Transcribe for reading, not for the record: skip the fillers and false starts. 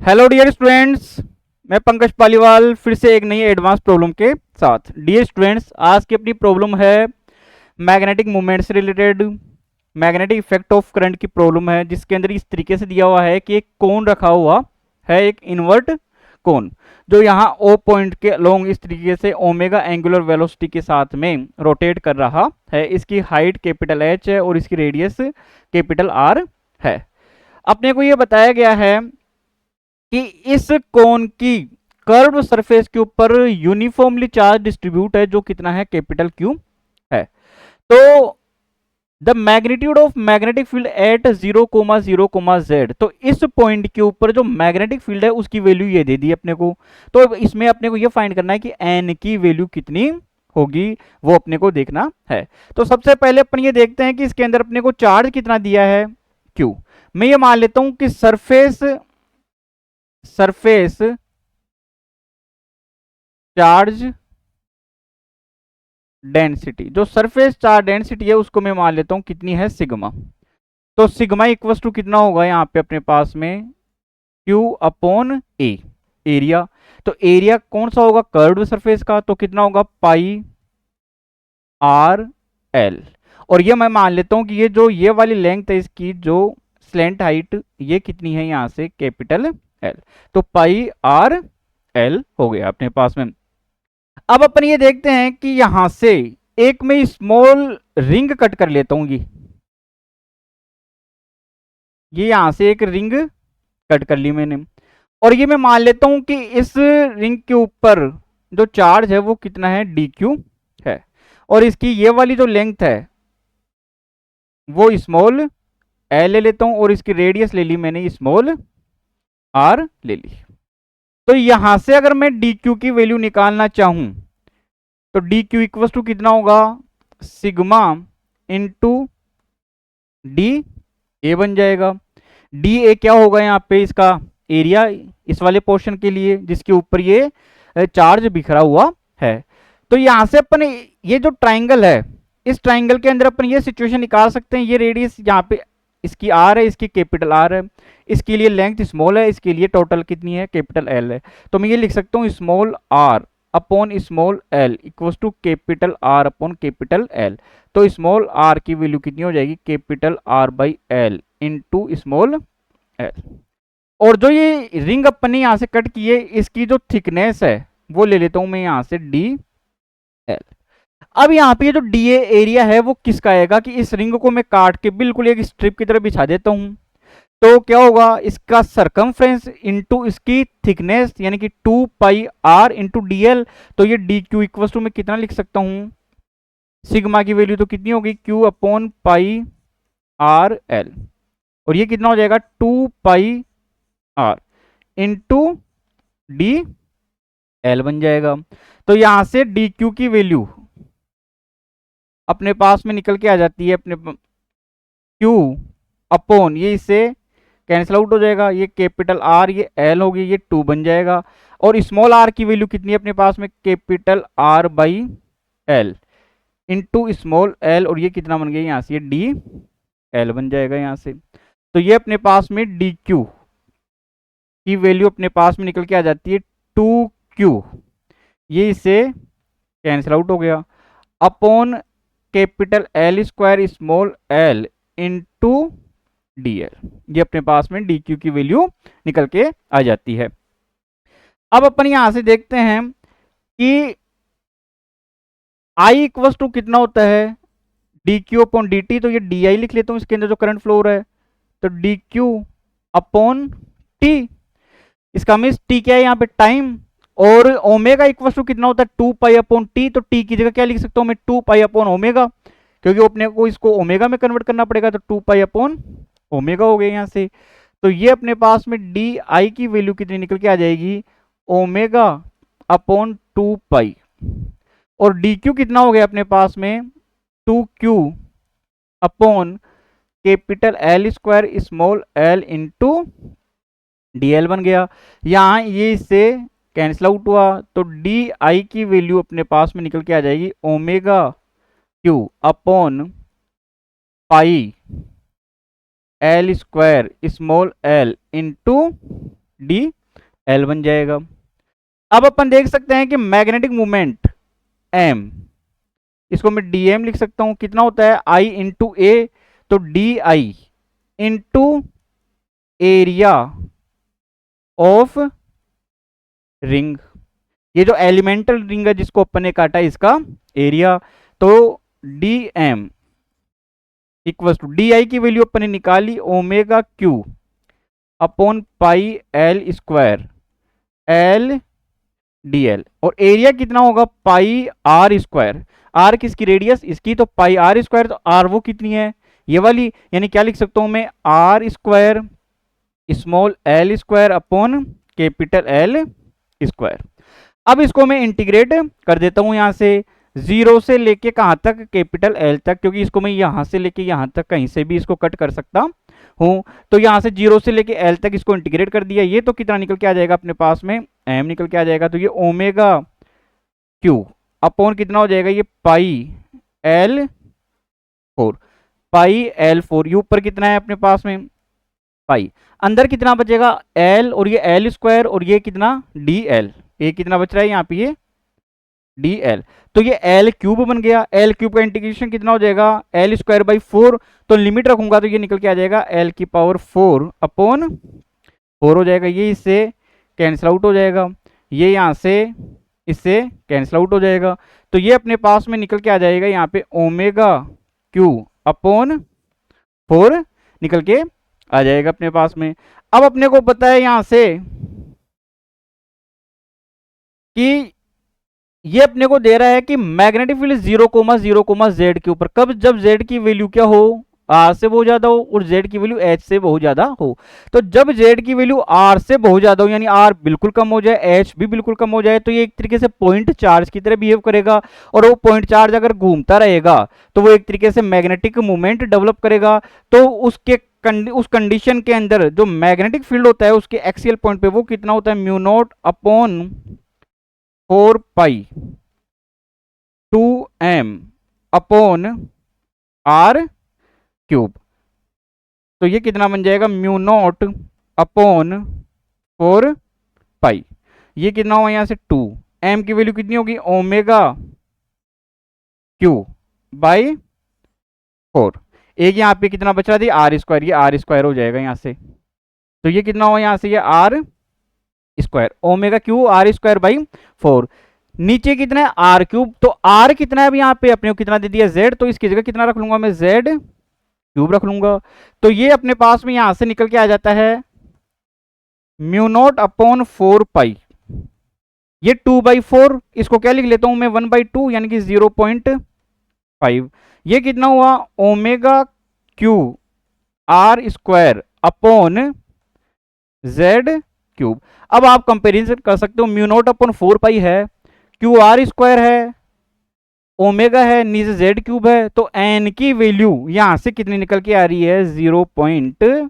Hello dear students, मैं पंकज पालीवाल फिर से एक नई एडवांस प्रॉब्लम के साथ। डियर स्टूडेंट्स, आज की अपनी प्रॉब्लम है मैग्नेटिक मूवमेंट से related. Magnetic effect of current की प्रॉब्लम है, जिसके अंदर इस तरीके से दिया हुआ है कि एक कोन रखा हुआ है, एक इन्वर्ट कोन, जो यहाँ ओ पॉइंट के अलोंग इस तरीके से ओमेगा एंगुलर वेलोसिटी के साथ में रोटेट कर रहा है। इसकी हाइट कैपिटल एच है और इसकी रेडियस कैपिटल आर है। अपने को ये बताया गया है कि इस कोन की कर्व सरफेस के ऊपर यूनिफॉर्मली चार्ज डिस्ट्रीब्यूट है, जो कितना है, कैपिटल क्यू है। तो the magnitude of magnetic field at 0,0,z, तो इस पॉइंट के ऊपर जो मैग्नेटिक फील्ड है उसकी वैल्यू ये दे दी अपने को। तो इसमें अपने को ये फाइंड करना है कि एन की वैल्यू कितनी होगी, वो अपने को देखना है। तो सबसे पहले अपन ये देखते हैं कि इसके अंदर अपने को चार्ज कितना दिया है, क्यू। मैं ये मान लेता हूं कि सरफेस सरफेस चार्ज डेंसिटी, जो सरफेस चार्ज डेंसिटी है उसको मैं मान लेता हूं कितनी है, सिग्मा। तो सिग्मा इक्वस टू कितना होगा यहाँ पे अपने पास में, क्यू अपॉन ए, एरिया। तो एरिया कौन सा होगा, कर्व्ड सरफेस का, तो कितना होगा, पाई आर एल। और ये मैं मान लेता हूं कि ये वाली लेंथ है इसकी, जो स्लेंट हाइट, ये कितनी है यहां से, कैपिटल एल। तो पाई आर एल हो गया अपने पास में। अब अपन ये देखते हैं कि यहां से एक मैं स्मॉल रिंग कट कर लेता हूं। ये यहां से एक रिंग कट कर ली मैंने, और ये मैं मान लेता हूं कि इस रिंग के ऊपर जो चार्ज है वो कितना है, डी क्यू है। और इसकी ये वाली जो लेंथ है वो स्मॉल एल ले लेता हूं, और इसकी रेडियस ले ली मैंने स्मॉल आर ले ली। तो यहां से अगर मैं डी क्यू की वैल्यू निकालना चाहूं, तो डी क्यू इक्वल टू कितना होगा, सिग्मा इंटू डी ए बन जाएगा। डी ए क्या होगा यहाँ पे, इसका एरिया, इस वाले पोर्शन के लिए जिसके ऊपर ये चार्ज बिखरा हुआ है। तो यहां से अपन ये जो ट्राइंगल है, इस ट्राइंगल के अंदर अपन ये सिचुएशन निकाल सकते हैं। ये रेडियस यहाँ पे इसकी आर है, इसकी कैपिटल आर है, इसके लिए लेंथ स्मॉल है, इसके लिए टोटल कितनी है, कैपिटल एल है। तो मैं ये लिख सकता हूँ small R upon small L equal to capital R upon capital L. तो स्मॉल आर की वैल्यू कितनी हो जाएगी, capital R by L into small L. और जो ये रिंग अपन ने यहां से कट की है, इसकी जो थिकनेस है वो ले लेता हूं मैं यहां से डी एल। अब यहाँ पे जो डी एरिया है वो किसका आएगा, कि इस रिंग को मैं काट के बिल्कुल एक स्ट्रिप की तरह बिछा देता हूं। तो क्या होगा, इसका सरकमफ्रेंस इंटू इसकी थिकनेस, यानी कि 2 पाई आर इंटू डी एल। तो ये डी क्यू इक्वल टू मैं कितना लिख सकता हूं, सिग्मा की वैल्यू तो कितनी होगी, क्यू अपॉन पाई आर एल। और ये कितना हो जाएगा, 2 पाई आर इंटू डी एल बन जाएगा। तो यहां से डी क्यू की वैल्यू अपने पास में निकल के आ जाती है, अपने क्यू अपॉन, ये इससे कैंसिल आउट हो जाएगा, ये कैपिटल आर, ये एल होगी, ये 2 बन जाएगा। और स्मॉल आर की वैल्यू कितनी है अपने पास में, capital R by L into small L, और ये कितना बन गया यहाँ से, ये डी एल बन जाएगा यहाँ से। तो ये अपने पास में डी क्यू की वैल्यू अपने पास में निकल के आ जाती है 2Q, ये इससे कैंसिल आउट हो गया, upon capital L square small L into D L. ये अपने पास में डी क्यू की वैल्यू निकल के आ जाती है। अब अपन यहां से देखते हैं कि आई इक्वल टू कितना होता है, D Q upon D T. तो ये डी आई लिख लेता हूं, इसके अंदर जो करंट फ्लो हो रहा है। तो डी क्यू अपॉन टी, इसका मीन्स टी क्या है यहाँ पे, टाइम। और ओमेगा इक्वल टू कितना होता है, 2 पाई अपॉन टी। तो टी की जगह क्या लिख सकता हूँ मैं, 2 पाई अपॉन ओमेगा, क्योंकि अपने को इसको ओमेगा में कन्वर्ट करना पड़ेगा। तो 2 पाई अपॉन ओमेगा हो गया यहाँ से। तो ये अपने पास में डी आई की वैल्यू कितनी निकल के आ जाएगी, ओमेगा अपॉन 2 पाई। और डी क्यू कितना हो गया अपने पास में, 2Q upon capital L square small L into DL बन गया। यहां ये इससे कैंसिल आउट हुआ, तो डी आई की वैल्यू अपने पास में निकल के आ जाएगी, omega Q upon pi L square small L into D L बन जाएगा। अब अपन देख सकते हैं कि मैग्नेटिक मोमेंट एम, इसको मैं डी एम लिख सकता हूं, कितना होता है आई इंटू ए, तो D I into area of ring. ये जो एलिमेंटल रिंग है जिसको अपन ने काटा इसका एरिया, तो D M equal to D I की वैल्यू अपन ने निकाली omega Q upon pi L square L D L, और एरिया कितना होगा पाई आर स्क्वायर। आर किसकी रेडियस इसकी, तो पाई आर स्क्वायर, तो आर वो कितनी है ये वाली, यानी क्या लिख सकता हूं मैं R square small L square upon capital L square. अब इसको मैं इंटीग्रेट कर देता हूं यहां से, जीरो से लेके कहां तक, कैपिटल एल तक, क्योंकि इसको मैं यहां से लेके यहां तक कहीं से भी इसको कट कर सकता हूं। तो यहां से जीरो से लेके एल तक इसको इंटीग्रेट कर दिया, ये तो कितना निकल के आ जाएगा अपने पास में, एम निकल के आ जाएगा। तो ये ओमेगा क्यू अपॉन कितना हो जाएगा, ये pi L four, pi L four, ये ऊपर कितना है अपने पास में पाई, अंदर कितना बचेगा एल, और ये एल स्क्वायर, और ये कितना डी एल, ये कितना बच रहा है यहाँ पे ये डी एल, तो ये एल क्यूब बन गया। एल क्यूब का इंटीग्रेशन कितना हो जाएगा एल स्क्वायर बाई फोर, तो लिमिट रखूंगा तो ये निकल के आ जाएगा एल की पावर फोर अपॉन फोर हो जाएगा, ये इससे कैंसिल आउट हो जाएगा, ये यहाँ से इससे कैंसिल आउट हो जाएगा, तो ये अपने पास में निकल के आ जाएगा यहाँ पे ओमेगा क्यू अपॉन फोर निकल के आ जाएगा अपने पास में। अब अपने को पता है यहां से कि ये अपने को दे रहा है कि मैग्नेटिक फील्ड 0,0, जेड के ऊपर कब, जब जेड की वैल्यू क्या हो आर से बहुत ज्यादा हो और जेड की वैल्यू एच से बहुत ज्यादा हो। तो जब जेड की वैल्यू आर से बहुत ज्यादा हो, यानी आर बिल्कुल कम हो जाए, एच भी बिल्कुल कम हो जाए, तो ये एक तरीके से पॉइंट चार्ज की तरह बिहेव करेगा, और वो पॉइंट चार्ज अगर घूमता रहेगा तो वो एक तरीके से मैग्नेटिक मूवमेंट डेवलप करेगा। तो उस कंडीशन के अंदर जो मैग्नेटिक फील्ड होता है उसके एक्सियल पॉइंट पे वो कितना होता है, mu naught upon 4 pi 2m upon R cube, तो ये कितना बन जाएगा म्यू नॉट अपॉन 4 पाई, ये कितना हुआ यहां से 2, m की वैल्यू कितनी होगी ओमेगा क्यू बाई 4, एक यहाँ पे कितना बच रहा था आर स्क्वायर, ये आर स्क्वायर हो जाएगा यहाँ से, तो ये कितना हुआ यहाँ से ये R square omega Q R square by 4, नीचे कितना है आर क्यूब, तो आर कितना है अब यहाँ पे अपने को कितना दे दिया जेड, तो इसकी जगह कितना रख लूंगा मैं जेड क्यूब रख लूंगा, तो ये अपने पास में यहां से निकल के आ जाता है म्यू नॉट अपॉन 4 पाई, ये 2/4, इसको क्या लिख लेता हूं मैं 1/2 यानी कि 0.5, ये कितना हुआ omega Q R square upon Z cube. अब आप कंपेरिजन कर सकते हो, म्यू नॉट अपॉन 4 पाई है, क्यू आर स्क्वायर है, ओमेगा है, नीचे जेड क्यूब है, तो एन की वैल्यू यहां से कितनी निकल के आ रही है 0.5।